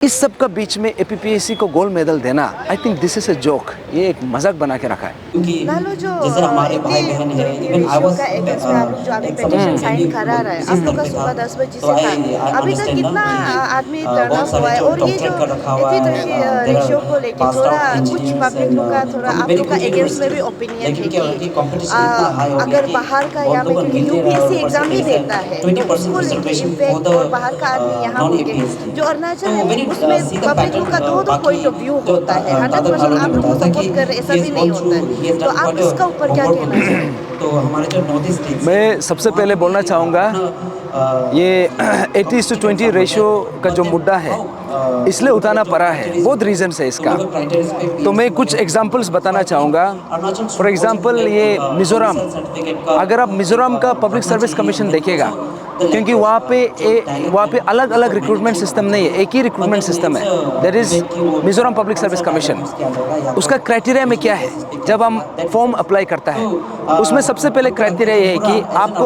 इस सब का बीच में एपीपीएससी को गोल्ड मेडल देना, I think this is a joke. ये एक मजाक बना के रखा है। नालो जो इतनी रेशियो का अगेंस्ट में आप लोग जो अभी पिटीशन साइन करा रहा है, आप लोग का सुबह 10 बजे से था, अभी तक कितना आदमी टर्न अप हुआ है? और ये जो इतनी रेशियो को लेके थोड़ा कुछ पब्लिक लोग का थोड़ा आप लोग का अगेंस्ट में भी ओपिनियन है कि अगर बाहर का यहाँ पे क्योंकि यूपीएससी एग्जाम भी देता है तो उसको लेके इम्पैक्ट और बाहर का आदमी यहाँ होके जो अरुणाचल है उसमें पब्लिक लोग का दो पॉइंट ऑफ व्यू होता है। 100% आप लोग को सपोर्ट कर रहे ऐसा भी नहीं होता है, तो आप इसका ऊपर क्या कहना चाहेंगे? मैं सबसे पहले बोलना चाहूँगा ये 80:20 रेशियो का जो मुद्दा है इसलिए उठाना पड़ा है, बहुत रीजंस है इसका। तो मैं कुछ एग्जांपल्स बताना चाहूँगा। फॉर एग्जांपल ये मिज़ोरम, अगर आप मिज़ोरम का पब्लिक सर्विस कमीशन देखेगा, क्योंकि वहाँ पे अलग अलग रिक्रूटमेंट सिस्टम नहीं है, एक ही रिक्रूटमेंट सिस्टम है, that is Mizoram public service commission. उसका क्राइटेरिया में क्या है, जब हम फॉर्म अप्लाई करता है उसमें सबसे पहले क्राइटेरिया ये है कि आपको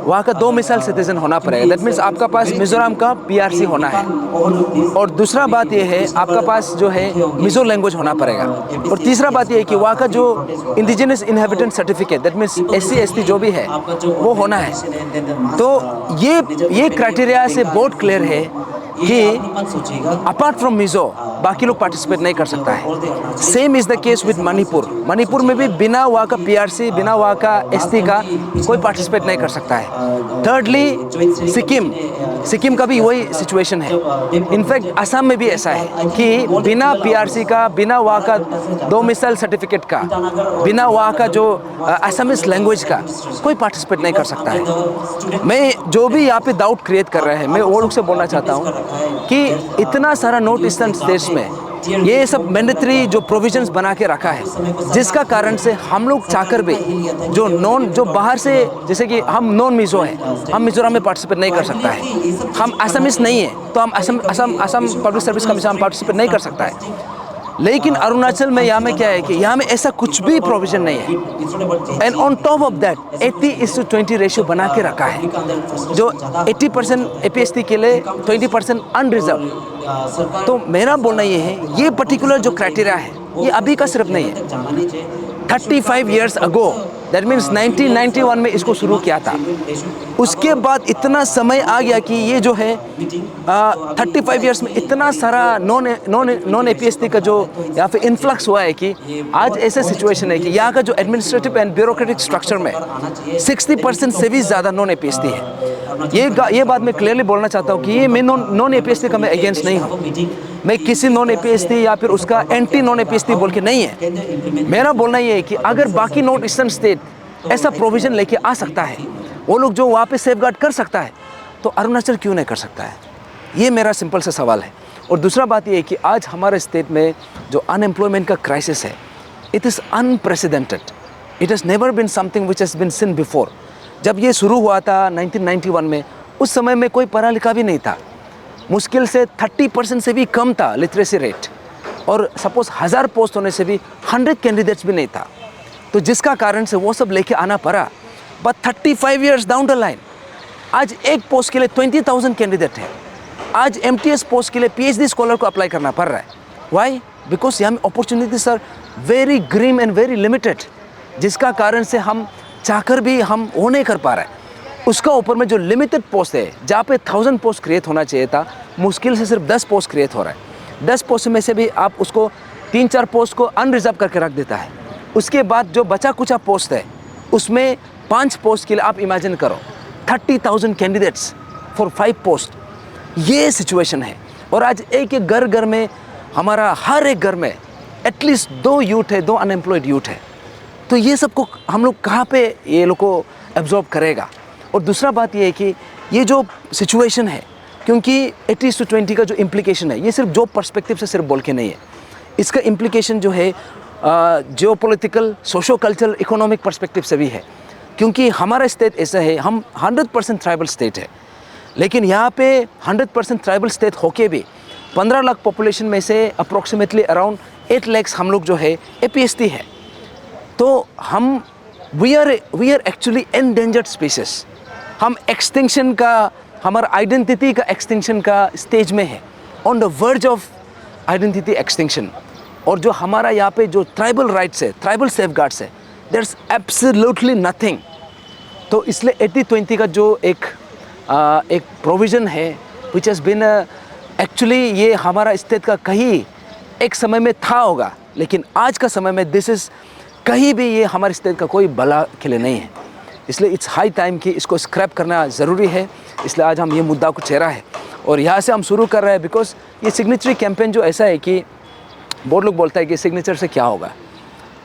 वहाँ का 2 मिसाइल सिटीजन होना पड़ेगा। दैट मीन्स आपका पास मिज़ोरम का पीआरसी होना है, और दूसरा बात ये है आपका पास जो है मिज़ो लैंग्वेज होना पड़ेगा, और तीसरा बात ये है कि वहाँ का जो indigenous inhabitant certificate, that means SC ST जो भी है वो होना है। तो ये क्राइटेरिया से बहुत क्लियर है कि अपार्ट फ्रॉम मिज़ो बाकी लोग पार्टिसिपेट नहीं कर सकता है। Same is the case with Manipur में भी बिना वहाँ का पीआरसी, बिना वहाँ का ST का कोई पार्टिसिपेट नहीं कर सकता है। थर्डली सिक्किम का भी वही सिचुएशन है। इनफैक्ट असम में भी ऐसा है कि बिना पीआरसी का, बिना वहाँ का 2 मिसाइल सर्टिफिकेट का, बिना वहाँ का जो असमीज लैंग्वेज का कोई पार्टिसिपेट नहीं कर सकता है। मैं जो भी यहाँ पे डाउट क्रिएट कर रहे हैं, मैं वो लोग से बोलना चाहता हूँ कि इतना सारा नॉर्थ ईस्टर्न स्टेट्स में ये सब मैंडेटरी जो प्रोविजंस बना के रखा है, जिसका कारण से हम लोग चाहकर भी जो बाहर से, जैसे कि हम नॉन मिज़ो हैं, हम मिज़ोरम में पार्टिसिपेट नहीं कर सकता है, हम असमीज नहीं हैं तो हम असम पब्लिक सर्विस कमीशन हम पार्टिसिपेट नहीं कर सकता है। लेकिन अरुणाचल में यहाँ में क्या है कि यहाँ में ऐसा कुछ भी प्रोविजन नहीं है, and on top of that 80:20 ratio बना के रखा है, जो 80% APST के लिए, 20% अनरिजर्व। तो मेरा बोलना ये है, ये पर्टिकुलर जो क्राइटेरिया है ये अभी का सिर्फ नहीं है, 35 ईयर्स अगो, दैट मीन्स 1991 में इसको शुरू किया था। उसके बाद इतना समय आ गया कि ये जो है 35 ईयर्स में इतना सारा नॉन APST का जो यहाँ पे इन्फ्लक्स हुआ है कि आज ऐसे सिचुएशन है कि यहाँ का जो एडमिनिस्ट्रेटिव एंड ब्यूरोक्रेटिक स्ट्रक्चर में 60% से भी ज़्यादा नॉन APST है। ये बात मैं क्लियरली बोलना चाहता हूँ कि ये मैं नॉन APST का मैं अगेंस्ट नहीं हूँ, मैं किसी नॉन APST या फिर उसका एंटी नॉन APST बोल के नहीं है। मेरा बोलना ये है कि अगर बाकी नॉर्थ ईस्टर्न स्टेट ऐसा प्रोविज़न लेके आ सकता है, वो लोग जो वहाँ पे सेफगार्ड कर सकता है, तो अरुणाचल क्यों नहीं कर सकता है? ये मेरा सिंपल सा सवाल है। और दूसरा बात ये है कि आज हमारे स्टेट में जो अनएम्प्लॉयमेंट का क्राइसिस है, it is unprecedented, it has never been something which has been seen before. जब ये शुरू हुआ था 1991 में, उस समय में कोई पढ़ा लिखा भी नहीं था, मुश्किल से 30% से भी कम था लिटरेसी रेट, और सपोज 1000 पोस्ट होने से भी 100 कैंडिडेट्स भी नहीं था, तो जिसका कारण से वो सब लेके आना पड़ा। But 35 years down the line आज एक पोस्ट के लिए 20,000 कैंडिडेट है। आज MTS पोस्ट के लिए PhD स्कॉलर को अप्लाई करना पड़ रहा है। वाई? बिकॉज यहाँ opportunities are very grim and very limited, जिसका कारण से हम चाहकर भी हम वो नहीं कर पा रहे हैं। उसका ऊपर में जो लिमिटेड पोस्ट है, जहाँ पे 1000 पोस्ट क्रिएट होना चाहिए था, मुश्किल से सिर्फ 10 पोस्ट क्रिएट हो रहा है। 10 पोस्ट में से भी आप उसको 3-4 पोस्ट को अनरिजर्व करके रख देता है। उसके बाद जो बचा कुचा पोस्ट है उसमें 5 पोस्ट के लिए आप इमेजिन करो 30,000 कैंडिडेट्स फॉर 5 पोस्ट। ये सिचुएशन है, और आज एक घर में, हमारा हर एक घर में एटलीस्ट 2 यूथ है, 2 अनएम्प्लॉयड यूथ है। तो ये सबको हम लोग कहाँ पे ये लोग को एब्जॉर्ब करेगा? और दूसरा बात ये है कि ये जो सिचुएशन है, क्योंकि 80:20 का जो इम्प्लीकेशन है, ये सिर्फ जॉब पर्सपेक्टिव से सिर्फ बोल के नहीं है, इसका इम्प्लीकेशन जो है जियो political, socio cultural, economic perspective से भी है। क्योंकि हमारा स्टेट ऐसा है, हम 100% ट्राइबल स्टेट है, लेकिन यहाँ पे 100% ट्राइबल स्टेट होके भी 15 लाख पॉपुलेशन में से अप्रॉक्सीमेटली अराउंड 8 लाख हम लोग जो है APST है। तो हम we are actually endangered species. हम एक्सटिंक्शन का, हमारा आइडेंटिटी का एक्सटिंक्शन का स्टेज में है, on the verge of identity extinction. और जो हमारा यहाँ पे जो ट्राइबल राइट्स है, ट्राइबल सेफगार्ड्स है, देयर्स एब्सोल्युटली नथिंग। तो इसलिए 80-20 का जो एक प्रोविज़न है विच हैज़ बिन एक्चुअली, ये हमारा स्टेट का कहीं एक समय में था होगा, लेकिन आज का समय में दिस इज़ कहीं भी ये हमारे स्टेट का कोई भला के लिए नहीं है। इसलिए इट्स हाई टाइम कि इसको स्क्रैप करना ज़रूरी है। इसलिए आज हम ये मुद्दा को छेड़ा है और यहाँ से हम शुरू कर रहे हैं, बिकॉज ये सिग्नेचरी कैंपेन जो ऐसा है कि बहुत लोग बोलता है कि सिग्नेचर से क्या होगा,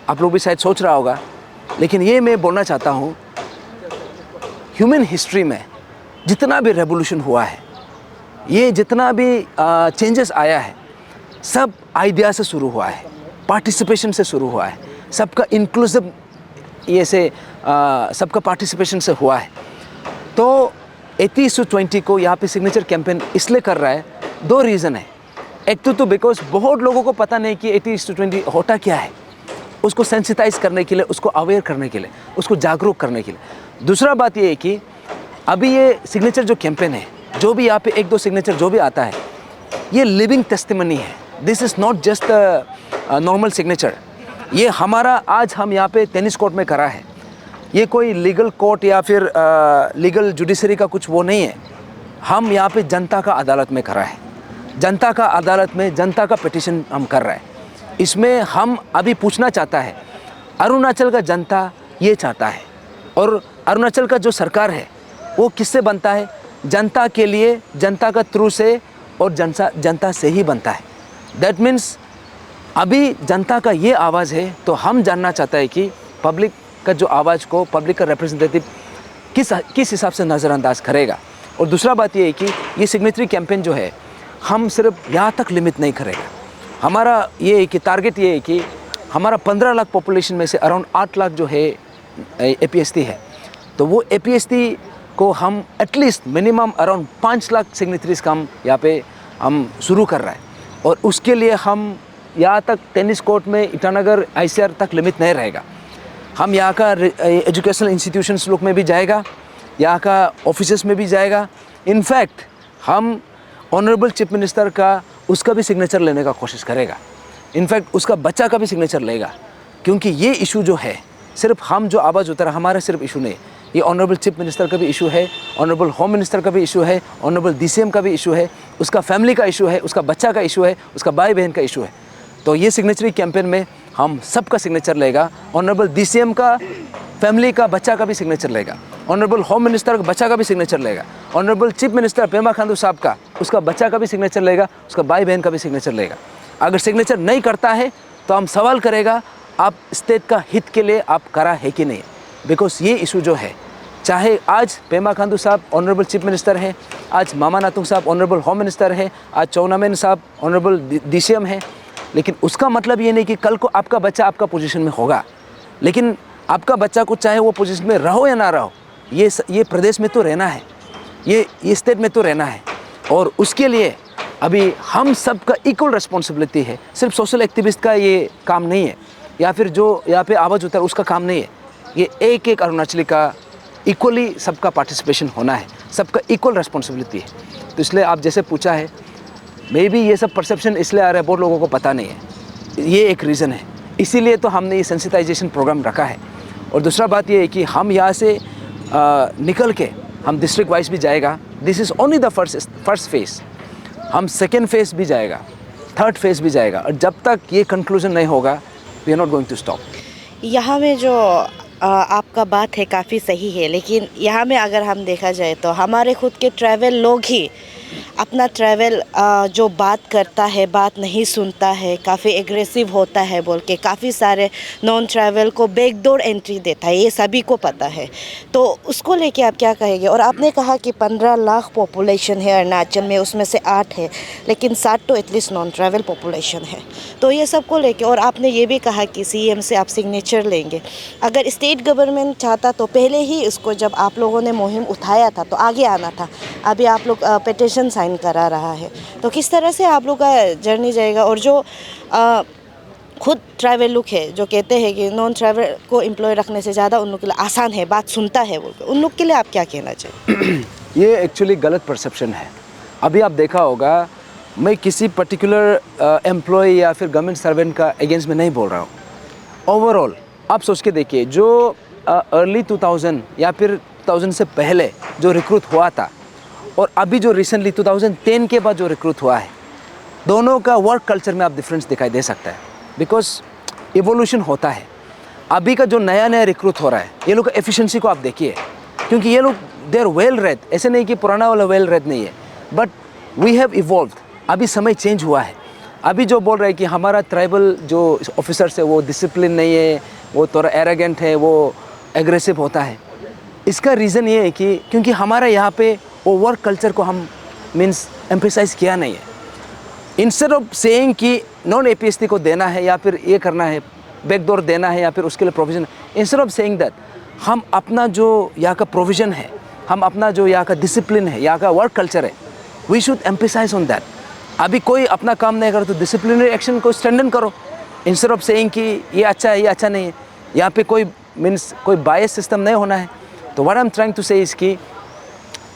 आप लोग भी शायद सोच रहा होगा, लेकिन ये मैं बोलना चाहता हूँ, ह्यूमन हिस्ट्री में जितना भी रेवोल्यूशन हुआ है, ये जितना भी चेंजेस आया है, सब आइडिया से शुरू हुआ है, पार्टिसिपेशन से शुरू हुआ है, सबका इंक्लूसिव ये से सबका पार्टिसिपेशन से हुआ है। तो 80-20 को यहाँ पे सिग्नेचर कैंपेन इसलिए कर रहा है, 2 रीज़न है। एक तो बिकॉज बहुत लोगों को पता नहीं कि 80-20 होता क्या है, उसको सेंसिटाइज करने के लिए, उसको अवेयर करने के लिए, उसको जागरूक करने के लिए। दूसरा बात ये है कि अभी ये सिग्नेचर जो कैंपेन है, जो भी यहाँ पे 1-2 सिग्नेचर जो भी आता है, ये लिविंग टेस्टिमनी है। This is not just normal signature. ये हमारा आज हम यहाँ पे टेनिस कोर्ट में करा है, ये कोई लीगल कोर्ट या फिर लीगल जुडिशरी का कुछ वो नहीं है। हम यहाँ पे जनता का अदालत में करा है, जनता का अदालत में जनता का पिटीशन हम कर रहे हैं। इसमें हम अभी पूछना चाहता है, अरुणाचल का जनता ये चाहता है, और अरुणाचल का जो सरकार है वो किससे बनता है? जनता के लिए, जनता का थ्रू से, और जनता से ही बनता है। दैट मीन्स अभी जनता का ये आवाज़ है, तो हम जानना चाहता है कि पब्लिक का जो आवाज़ को पब्लिक का रिप्रेजेंटेटिव किस हिसाब से नज़रअंदाज करेगा। और दूसरा बात ये है कि ये सिग्नेचरी कैंपेन जो है, हम सिर्फ यहाँ तक लिमिट नहीं करेगा। हमारा ये है कि टारगेट ये है कि हमारा 15 लाख पॉपुलेशन में से अराउंड 8 लाख जो है APST है, तो वो APST को हम at least minimum around 5 lakh signatories का हम यहाँ पे हम शुरू कर रहा है। और उसके लिए हम यहाँ तक टेनिस कोर्ट में ईटानगर ICR तक लिमिट नहीं रहेगा। हम यहाँ का एजुकेशनल इंस्टीट्यूशंस लोग में भी जाएगा, यहाँ का ऑफिसेस में भी जाएगा। इनफैक्ट हम ऑनरेबल चीफ मिनिस्टर का उसका भी सिग्नेचर लेने का कोशिश करेगा। इनफैक्ट उसका बच्चा का भी सिग्नेचर लेगा, क्योंकि ये इशू जो है, सिर्फ हम जो आवाज़ उतारा हमारा सिर्फ इशू नहीं, ये ऑनरेबल चीफ मिनिस्टर का भी इशू है, ऑनरेबल होम मिनिस्टर का भी इशू है, ऑनरेबल DCM का भी इशू है, उसका फैमिली का इशू है, उसका बच्चा का इशू है, उसका भाई बहन का इशू है। तो ये सिग्नेचरी कैंपेन में हम सबका सिग्नेचर लेगा। ऑनरेबल DCM का फैमिली का बच्चा का भी सिग्नेचर लेगा, ऑनरेबल होम मिनिस्टर का बच्चा का भी सिग्नेचर लेगा, honourable chief minister Pema Khandu साहब का उसका बच्चा का भी सिग्नेचर लेगा, उसका भाई बहन का भी सिग्नेचर लेगा। अगर सिग्नेचर नहीं करता है तो हम सवाल करेगा, आप स्टेट का हित के लिए आप करा है कि नहीं। बिकॉज ये इशू जो है, चाहे आज पेमा खांडू साहब ऑनरेबल चीफ मिनिस्टर हैं, आज मामा नातुंग साहब ऑनरेबल होम मिनिस्टर हैं, आज चौनामेन साहब ऑनरेबल DCM हैं, लेकिन उसका मतलब ये नहीं कि कल को आपका बच्चा आपका पोजीशन में होगा। लेकिन आपका बच्चा को चाहे वो पोजीशन में रहो या ना रहो, ये प्रदेश में तो रहना है, ये स्टेट में तो रहना है। और उसके लिए अभी हम सब का इक्वल रिस्पॉन्सिबिलिटी है। सिर्फ सोशल एक्टिविस्ट का ये काम नहीं है, या फिर जो यहाँ पे आवाज़ उतार उसका काम नहीं है। ये एक अरुणाचली का इक्वली सबका पार्टिसिपेशन होना है, सबका इक्वल रिस्पॉन्सिबिलिटी है। तो इसलिए आप जैसे पूछा है, मे बी ये सब परसेप्शन इसलिए आ रहा है, बहुत लोगों को पता नहीं है, ये एक रीज़न है। इसीलिए तो हमने ये सेंसिटाइजेशन प्रोग्राम रखा है। और दूसरा बात ये है कि हम यहाँ से निकल के हम डिस्ट्रिक्ट वाइज भी जाएगा। This is only the first phase. हम सेकेंड फेज़ भी जाएगा, थर्ड फेज़ भी जाएगा, और जब तक ये कंक्लूजन नहीं होगा, we are not going to stop. यहाँ में जो आपका बात है काफ़ी सही है, लेकिन यहाँ में अगर हम देखा जाए तो हमारे खुद के ट्रैवल लोग ही अपना ट्रैवल जो बात करता है, बात नहीं सुनता है, काफ़ी एग्रेसिव होता है बोल के काफ़ी सारे नॉन ट्रैवल को बैकडोर एंट्री देता है, ये सभी को पता है। तो उसको लेके आप क्या कहेंगे? और आपने कहा कि 15 लाख पॉपुलेशन है अरुणाचल में, उसमें से 8 है, लेकिन 7 तो एटलीस्ट नॉन ट्रैवल पॉपुलेशन है। तो ये सब को लेके, और आपने ये भी कहा कि CM से आप सिग्नेचर लेंगे। अगर स्टेट गवर्नमेंट चाहता तो पहले ही इसको, जब आप लोगों ने मुहिम उठाया था तो आगे आना था। अभी आप लोग पिटीशन साइन करा रहा है, तो किस तरह से आप लोग का जर्नी जाएगा? और जो खुद ट्रैवल लोग है जो कहते हैं कि नॉन ट्रैवल को एम्प्लॉय रखने से ज़्यादा उन लोग के लिए आसान है, बात सुनता है बोल के, उन लोग के लिए आप क्या कहना चाहिए? ये एक्चुअली गलत परसेप्शन है। अभी आप देखा होगा, मैं किसी पर्टिकुलर एम्प्लॉय या फिर गवर्नमेंट सर्वेंट का अगेंस्ट में नहीं बोल रहा हूँ। ओवरऑल आप सोच के देखिए, जो अर्ली 2000 या फिर 2000 से पहले जो रिक्रूट हुआ था और अभी जो रिसेंटली 2010 के बाद जो रिक्रूट हुआ है, दोनों का वर्क कल्चर में आप डिफरेंस दिखाई दे सकता है। बिकॉज इवोल्यूशन होता है। अभी का जो नया नया रिक्रूट हो रहा है, ये लोग का एफिशिएंसी को आप देखिए, क्योंकि ये लोग दे आर वेल रेड। ऐसे नहीं कि पुराना वाला वेल रेड नहीं है, बट वी हैव इवॉल्व्ड। अभी समय चेंज हुआ है। अभी जो बोल रहे हैं कि हमारा ट्राइबल जो ऑफिसर्स है वो डिसिप्लिन नहीं है, वो थोड़ा एरोगेंट है, वो एग्रेसिव होता है, इसका रीज़न ये है कि क्योंकि हमारा यहाँ पे वो वर्क कल्चर को हम मीन्स एम्फेसाइज किया नहीं है। इंस्टेड ऑफ सेइंग कि नॉन एपीएसटी को देना है या फिर ये करना है, बैकडोर देना है या फिर उसके लिए provision, instead of saying that हम अपना जो यहाँ का प्रोविज़न है, हम अपना जो यहाँ का डिसिप्लिन है, यहाँ का वर्क कल्चर है, we should emphasise on that. अभी कोई अपना काम नहीं करे तो डिसिप्लिनरी एक्शन को स्ट्रेंथन करो, इंस्टेड ऑफ सेइंग कि ये अच्छा है, ये अच्छा नहीं है। यहाँ पे कोई मीन्स कोई बायस सिस्टम नहीं होना है। तो what I am trying to say is कि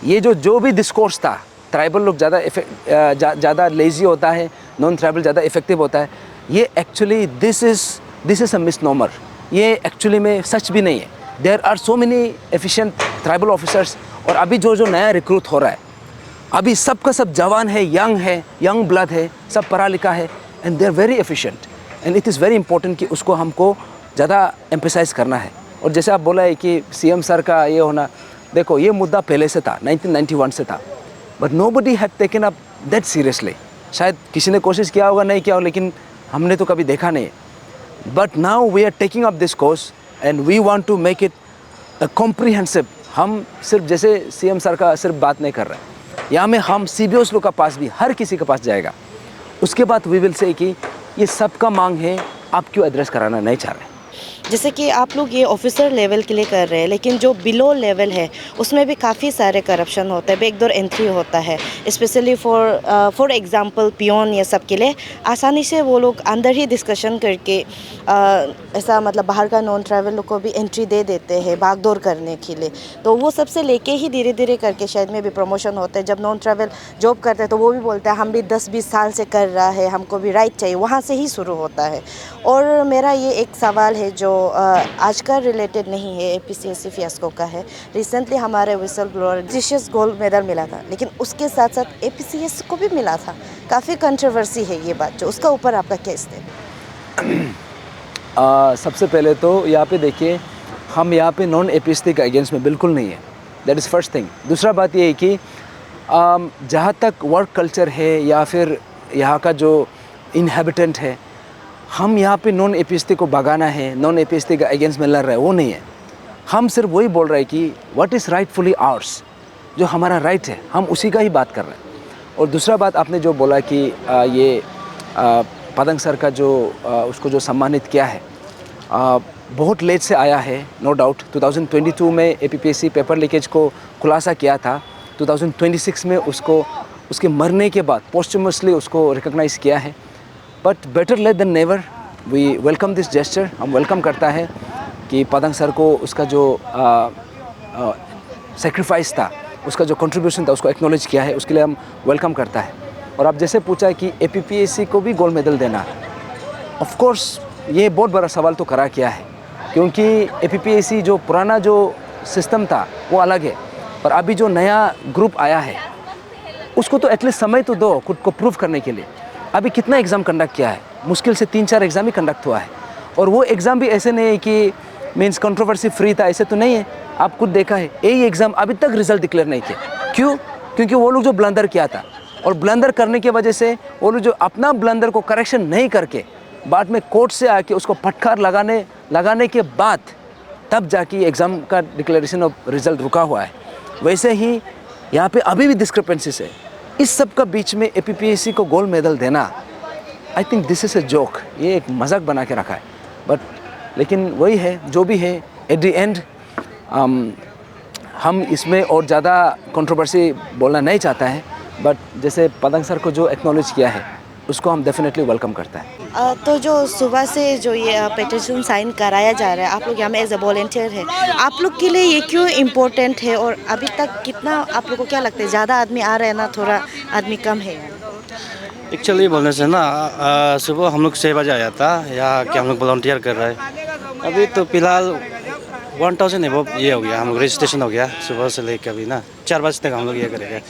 ये जो भी डिस्कोर्स था, ट्राइबल लोग ज़्यादा लेज़ी होता है, नॉन ट्राइबल ज़्यादा इफेक्टिव होता है, ये actually this is a misnomer. ये एक्चुअली में सच भी नहीं है। There are so many efficient tribal officers. और अभी जो नया रिक्रूट हो रहा है, अभी सबका सब जवान है, यंग ब्लड है, सब पढ़ा लिखा है, and they are very efficient. And it is very important कि उसको हमको ज़्यादा एम्फेसाइज करना है। और जैसे आप बोला है कि सीएम सर का ये होना, देखो ये मुद्दा पहले से था, 1991 से था, but nobody had taken up that seriously. शायद किसी ने कोशिश किया होगा, नहीं किया होगा, लेकिन हमने तो कभी देखा नहीं है। But now we are taking up this course and we want to make it comprehensive. हम सिर्फ जैसे सीएम सर का सिर्फ बात नहीं कर रहे हैं, यहाँ में हम सीबीओस लोग का पास भी हर किसी के पास जाएगा। उसके बाद वी विल से कि ये सबका मांग है, आप क्यों एड्रेस कराना नहीं चाह रहे। जैसे कि आप लोग ये ऑफिसर लेवल के लिए कर रहे हैं, लेकिन जो बिलो लेवल है उसमें भी काफ़ी सारे करप्शन होता है, बैकडोर एंट्री होता है। स्पेशली फॉर एग्जांपल पियोन ये सब के लिए आसानी से वो लोग अंदर ही डिस्कशन करके ऐसा मतलब बाहर का नॉन ट्रैवल लोग को भी एंट्री दे देते हैं भागदौड़ करने के लिए। तो वो सबसे लेके ही धीरे धीरे करके शायद में भी प्रमोशन होता है। जब नॉन ट्रैवल जॉब करते हैं तो वो भी बोलते हैं हम भी 10-20 साल से कर रहा है, हमको भी राइट चाहिए, वहाँ से ही शुरू होता है। और मेरा ये एक सवाल है जो आज का रिलेटेड नहीं है, एपीसीएससी फियास्को का है। रिसेंटली हमारे whistle blower prestigious gold medal मिला था, लेकिन उसके साथ साथ एपीसीएससी को भी मिला था। काफ़ी कंट्रोवर्सी है ये बात, जो उसका ऊपर आपका क्या स्टैंड? सबसे पहले तो यहाँ पे देखिए, हम यहाँ पे नॉन एपीएससी का अगेंस्ट में बिल्कुल नहीं है। That is first thing. दूसरा बात ये है कि जहाँ तक वर्क कल्चर है या फिर यहाँ का जो इनहेबिटेंट है, हम यहाँ पे नॉन एपीएससी को भगाना है, नॉन एपीएससी का अगेंस्ट में लड़ रहे हैं, वो नहीं है। हम सिर्फ वही बोल रहे हैं कि व्हाट इज़ राइटफुली आवर्स, जो हमारा राइट है हम उसी का ही बात कर रहे हैं। और दूसरा बात आपने जो बोला कि ये पदंग सर का जो उसको जो सम्मानित किया है, बहुत लेट से आया है, नो डाउट। 2022 में एपीपीएससी पेपर लीकेज को खुलासा किया था, 2026 में उसको उसके मरने के बाद पोस्टमसली उसको रिकॉग्नाइज़ किया है। But better late than never. We welcome this gesture. हम वेलकम करता है कि पदंग सर को उसका जो सेक्रीफाइस था, उसका जो कंट्रीब्यूशन था, उसको एक्नॉलेज किया है, उसके लिए हम वेलकम करता है। और आप जैसे पूछा है कि एपीपीएससी को भी गोल्ड मेडल देना, ऑफ कोर्स ये बहुत बड़ा सवाल तो खड़ा किया है, क्योंकि एपीपीएससी जो पुराना जो सिस्टम था वो अलग है, पर अभी जो नया ग्रुप आया है उसको तो एटलीस्ट समय तो दो खुद को प्रूव करने के लिए। अभी कितना एग्ज़ाम कंडक्ट किया है, मुश्किल से 3-4 एग्ज़ाम ही कंडक्ट हुआ है, और वो एग्ज़ाम भी ऐसे नहीं है कि मीन्स कंट्रोवर्सी फ्री था, ऐसे तो नहीं है। आप खुद देखा है, यही एग्ज़ाम अभी तक रिजल्ट डिक्लेयर नहीं किया। क्यों? क्योंकि वो लोग जो ब्लंडर किया था, और ब्लंडर करने की वजह से वो लोग जो अपना ब्लंडर को करेक्शन नहीं करके बाद में कोर्ट से आके उसको फटकार लगाने के बाद तब जाके एग्ज़ाम का डिक्लेरेशन ऑफ रिज़ल्ट रुका हुआ है। वैसे ही यहाँ पे अभी भी डिस्क्रिपेंसीज है। इस सब का बीच में एपीपीएससी को गोल्ड मेडल देना, I think this is a joke. ये एक मजाक बना के रखा है। बट लेकिन वही है जो भी है, एट द एंड हम इसमें और ज़्यादा कंट्रोवर्सी बोलना नहीं चाहता है। बट जैसे पदंग सर को जो एक्नॉलेज किया है उसको हम डेफिनेटली वेलकम करता है। तो जो सुबह से जो ये पिटीशन साइन कराया जा रहा है, आप लोग यहाँ में एज अ वॉलंटियर है, आप लोग के लिए ये क्यों इम्पोर्टेंट है? और अभी तक कितना आप लोग को क्या लगता है, ज़्यादा आदमी आ रहे हैं ना, थोड़ा आदमी कम है? एक्चुअली बोलने से ना सुबह हम लोग 6 बजे आया था यहाँ कि हम लोग वॉलंटियर कर रहे हैं। अभी तो फिलहाल 1000 एबव ये हो गया, हम लोग रजिस्ट्रेशन हो गया सुबह से लेकर अभी ना 4 बजे तक हम लोग ये करेंगे।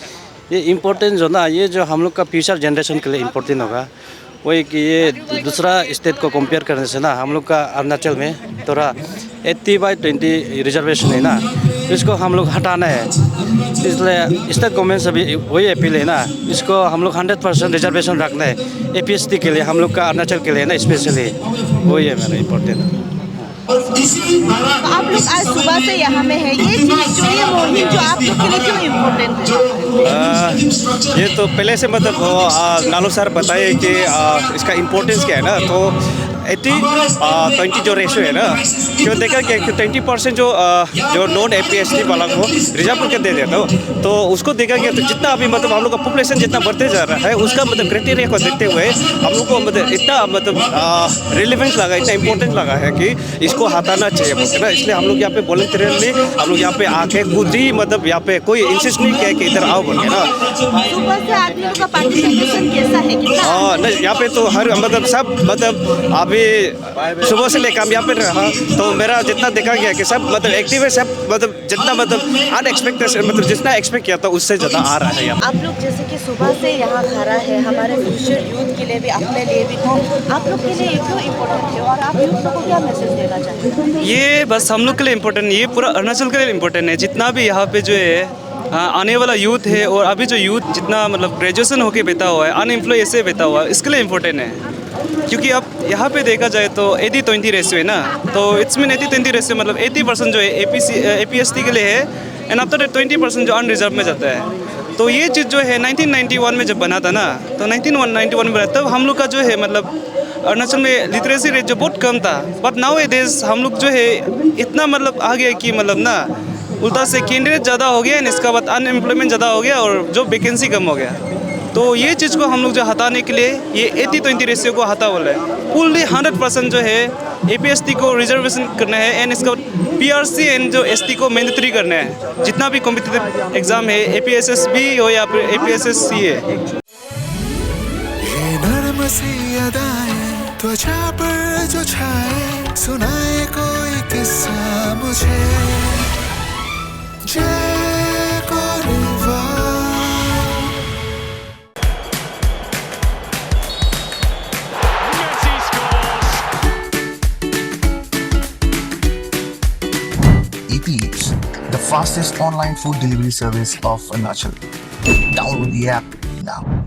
ये इम्पोर्टेंट जो ना, ये जो हम लोग का फ्यूचर जनरेशन के लिए इम्पोर्टेंट होगा वही कि ये दूसरा स्टेट को कंपेयर करने से ना हम लोग का अरुणाचल में थोड़ा 80/20 रिजर्वेशन है ना, इसको हम लोग हटाना है। इसलिए स्टेट गवर्नमेंट से भी वही अपील है ना, इसको हम लोग 100% रिजर्वेशन रखना है APST के लिए, हम लोग का अरुणाचल के लिए ना स्पेशली, वही है मेरा इम्पोर्टेंट। तो आप लोग आज सुबह से यहाँ में है, ये चीज़ जो ये मुहिम जो आप लोग के लिए क्यों इम्पोर्टेंट है? ये तो पहले से मतलब नालो सर बताए कि इसका इम्पोर्टेंस क्या है ना, तो 80-20 जो रेशो है ना, क्यों देखा कि 20% जो नॉन APST वाला को रिजर्व करके दे देता हो, तो उसको देखा गया तो जितना अभी मतलब हम लोग का पॉपुलेशन जितना बढ़ते जा रहा है, उसका मतलब क्राइटेरिया को देखते हुए हम लोग को मतलब इतना मतलब रिलेवेंस लगा, इतना इम्पोर्टेंट लगा है कि इसको हटाना चाहिए बोलते ना। इसलिए हम लोग यहाँ पे वॉलंटियरली हम लोग यहाँ पे आके खुद ही मतलब यहाँ पे कोई इंसिस्ट नहीं किया कि इधर आओ बोल के ना। सुबह से आदमियों का पार्टिसिपेशन कैसा है, कितना? नहीं, यहाँ पे तो हर मतलब सब मतलब अभी सुबह से लेकर हम यहाँ पे रहा तो मेरा जितना देखा गया कि सब मतलब एक्टिव है, सब मतलब जितना मतलब अनएक्सपेक्टेड मतलब जितना एक्सपेक्ट किया था उससे ज़्यादा आ रहा है यहाँ। आप लोग जैसे कि सुबह से यहाँ खड़ा है, हमारे फ्यूचर यूथ के लिए भी, अपने लिए भी, तो आप लोग के लिए ये क्यों इम्पोर्टेंट है और आप यूथ लोगों को क्या मैसेज देना चाहते हैं? ये बस हम लोग के लिए इम्पोर्टेंट नहीं, ये पूरा अरुणाचल के लिए इम्पोर्टेंट है। जितना भी यहाँ पे जो है आने वाला यूथ है और अभी जो यूथ जितना मतलब ग्रेजुएशन होके बैठा हुआ है, अनएम्प्लॉय ऐसे बैठा हुआ है, इसके लिए इम्पोर्टेंट है। क्योंकि अब यहाँ पे देखा जाए तो 80-20 रेशियो है ना, तो इट्स मीन 80-20 रेशियो मतलब 80% जो है APST के लिए है एंड आफ्टर 20% जो अनरिजर्व में जाता है। तो ये चीज़ जो है 1991 में जब बना था ना, तो 1991 में बना तब हम लोग का जो है मतलब अरुणाचल में लिटरेसी रेट जो बहुत कम था, बट नाउ ए डेज हम लोग जो है इतना मतलब आ गया कि मतलब ना उल्टा से कैंडिडेट ज़्यादा हो गया एंड इसका बाद अनएम्प्लॉयमेंट ज़्यादा हो गया और जो वैकेंसी कम हो गया। तो ये चीज़ को हम लोग जो हटाने के लिए ये 80-20 रेशियो को हटा बोला है। फुल्ली 100% जो है APST को रिजर्वेशन करना है एंड इसका PRC एंड जो ST को मैंडेटरी करना है। जितना भी कॉम्पिटिटिव एग्जाम है, APSS भी हो या फिर APSS CA। ये नर्म सी अदाएं त्वचा पर जो छाए, सुनाए कोई किस्सा मुझे, जय कोरिवा। Eats, the fastest online food delivery service of Arunachal. Download the app now.